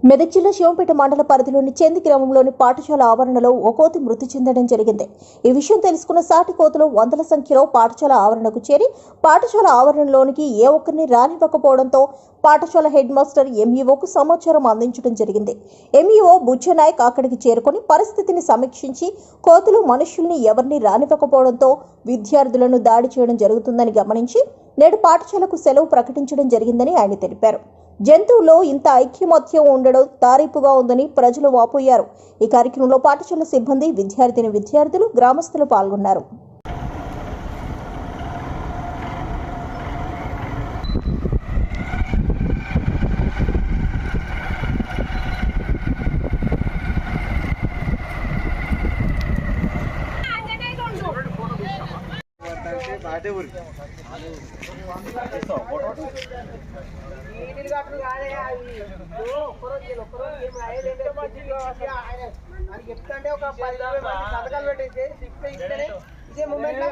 మెదక్ జిల్లా శివంపేట మండల పరిధిలోని చెంది గ్రామంలోని పాఠశాల ఆవరణలో ఓ కోతి మృతి చెందడం జరిగింది. ఈ విషయం తెలుసుకున్న సాటి కోతులు వందల సంఖ్యలో పాఠశాల ఆవరణకు చేరి పాఠశాల ఆవరణలోనికి ఏ ఒక్కరిని రానివ్వకపోవడంతో పాఠశాల హెడ్ మాస్టర్ ఎంఈఓకు సమాచారం అందించడం జరిగింది. ఎంఈఓ బుజ్జనాయక్ అక్కడికి చేరుకుని పరిస్థితిని సమీక్షించి కోతులు మనుషుల్ని ఎవరిని రానివ్వకపోవడంతో విద్యార్థులను దాడి చేయడం జరుగుతుందని గమనించి నేడు పాఠశాలకు సెలవు ప్రకటించడం జరిగిందని ఆయన తెలిపారు. జంతువులో ఇంత ఐక్యమత్యం ఉండడం తారీపుగా ఉందని ప్రజలు వాపోయారు. ఈ కార్యక్రమంలో పాఠశాల సిబ్బంది, విద్యార్థులు, గ్రామస్తులు పాల్గొన్నారు. చెప్తాంటే ఒక 10 సంతకాలు పెట్టేసి ఇదే మూమెంట్